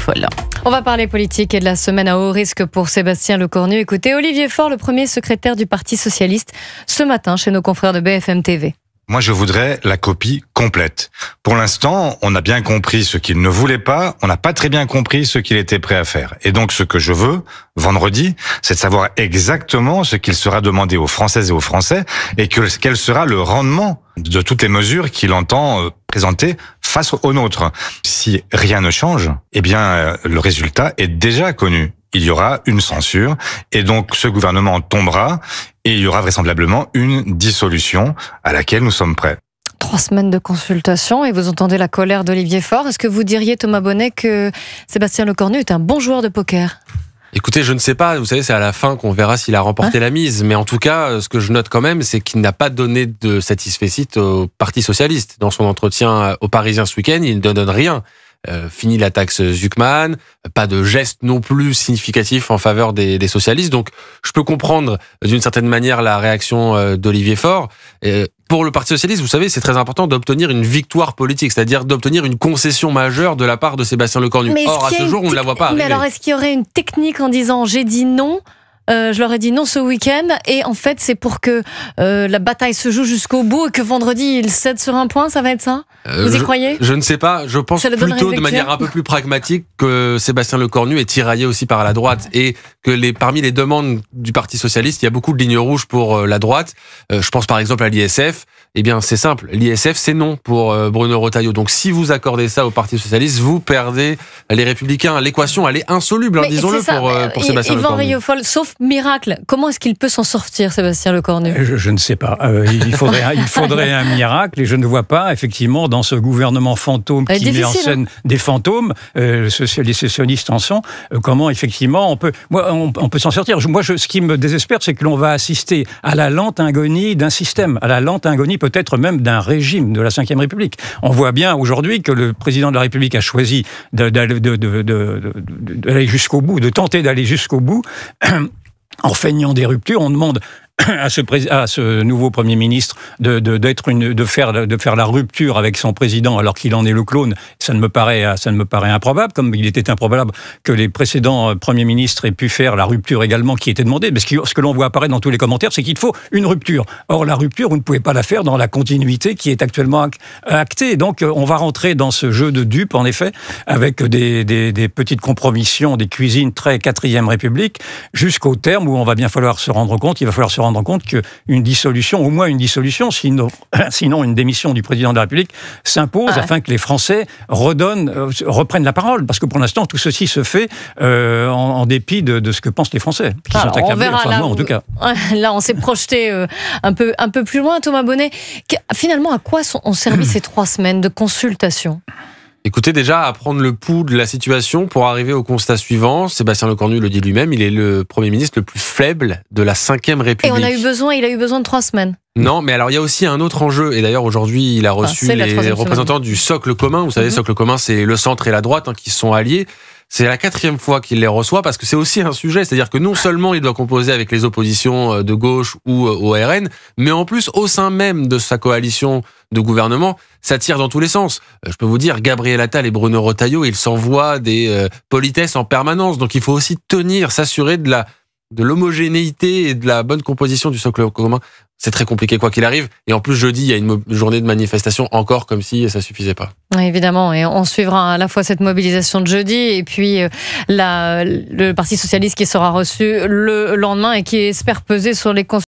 Foll. On va parler politique et de la semaine à haut risque pour Sébastien Lecornu. Écoutez, Olivier Faure, le premier secrétaire du Parti Socialiste, ce matin chez nos confrères de BFM TV. Moi, je voudrais la copie complète. Pour l'instant, on a bien compris ce qu'il ne voulait pas, on n'a pas très bien compris ce qu'il était prêt à faire. Et donc, ce que je veux, vendredi, c'est de savoir exactement ce qu'il sera demandé aux Françaises et aux Français et quel sera le rendement de toutes les mesures qu'il entend présenter face aux nôtres. Si rien ne change, eh bien, le résultat est déjà connu. Il y aura une censure et donc ce gouvernement tombera et il y aura vraisemblablement une dissolution à laquelle nous sommes prêts. 3 semaines de consultation et vous entendez la colère d'Olivier Faure. Est-ce que vous diriez, Thomas Bonnet, que Sébastien Lecornu est un bon joueur de poker ? Écoutez, je ne sais pas, vous savez, c'est à la fin qu'on verra s'il a remporté la mise. Mais en tout cas, ce que je note quand même, c'est qu'il n'a pas donné de satisfecit au Parti Socialiste. Dans son entretien aux Parisiens ce week-end, il ne donne rien. Fini la taxe Zuckman, pas de geste non plus significatif en faveur des socialistes. Donc, je peux comprendre d'une certaine manière la réaction d'Olivier Faure. Pour le Parti Socialiste, vous savez, c'est très important d'obtenir une victoire politique, c'est-à-dire d'obtenir une concession majeure de la part de Sébastien Lecornu. Or, à ce jour, on ne la voit pas arriver. Mais alors, est-ce qu'il y aurait une technique en disant « j'ai dit non » je leur ai dit non ce week-end et en fait c'est pour que la bataille se joue jusqu'au bout et que vendredi il cède sur un point, ça va être ça ? Vous y croyez ? Je ne sais pas, je pense plutôt de manière un peu plus pragmatique que Sébastien Lecornu est tiraillé aussi par la droite et que parmi les demandes du Parti Socialiste, il y a beaucoup de lignes rouges pour la droite. Je pense par exemple à l'ISF. Eh bien c'est simple, l'ISF c'est non pour Bruno Retailleau. Donc si vous accordez ça au Parti Socialiste, vous perdez les Républicains. L'équation elle est insoluble, disons-le, pour Sébastien Lecornu. Sauf miracle, comment est-ce qu'il peut s'en sortir, Sébastien Lecornu ? Je ne sais pas. Il faudrait un miracle et je ne vois pas, effectivement, dans ce gouvernement fantôme qui met en scène des fantômes, les socialistes en sont, comment, effectivement, on peut s'en sortir. Ce qui me désespère, c'est que l'on va assister à la lente agonie d'un système, à la lente agonie peut-être même d'un régime de la Ve République. On voit bien aujourd'hui que le président de la République a choisi d'aller jusqu'au bout, de tenter d'aller jusqu'au bout. En feignant des ruptures, on demande à ce nouveau Premier ministre de faire la rupture avec son président alors qu'il en est le clone. Ça ne me paraît improbable, comme il était improbable que les précédents Premiers ministres aient pu faire la rupture également qui était demandée. Mais ce que l'on voit apparaître dans tous les commentaires, c'est qu'il faut une rupture. Or, la rupture, vous ne pouvez pas la faire dans la continuité qui est actuellement actée. Donc, on va rentrer dans ce jeu de dupes, en effet, avec des petites compromissions, des cuisines très 4e République, jusqu'au terme où il va falloir se rendre compte qu'une dissolution, au moins une dissolution, sinon une démission du président de la République s'impose afin que les Français reprennent la parole. Parce que pour l'instant, tout ceci se fait en dépit de ce que pensent les Français, qui sont accablés, moi en tout cas. Là, on s'est projeté un peu plus loin, Thomas Bonnet. Finalement, à quoi ont servi ces 3 semaines de consultation ? Écoutez, déjà, à prendre le pouls de la situation pour arriver au constat suivant. Sébastien Lecornu le dit lui-même, il est le Premier ministre le plus faible de la Ve République. Et il a eu besoin de 3 semaines. Non, mais alors il y a aussi un autre enjeu. Et d'ailleurs, aujourd'hui, il a reçu les représentants du socle commun. Vous savez, socle commun, c'est le centre et la droite qui sont alliés. C'est la 4e fois qu'il les reçoit parce que c'est aussi un sujet. C'est-à-dire que non seulement il doit composer avec les oppositions de gauche ou au RN, mais en plus, au sein même de sa coalition de gouvernement, ça tire dans tous les sens. Je peux vous dire, Gabriel Attal et Bruno Retailleau, ils s'envoient des politesses en permanence. Donc il faut aussi s'assurer de l'homogénéité et de la bonne composition du socle commun. C'est très compliqué quoi qu'il arrive. Et en plus, jeudi, il y a une journée de manifestation encore comme si ça suffisait pas. Oui, évidemment. Et on suivra à la fois cette mobilisation de jeudi et puis le Parti Socialiste qui sera reçu le lendemain et qui espère peser sur les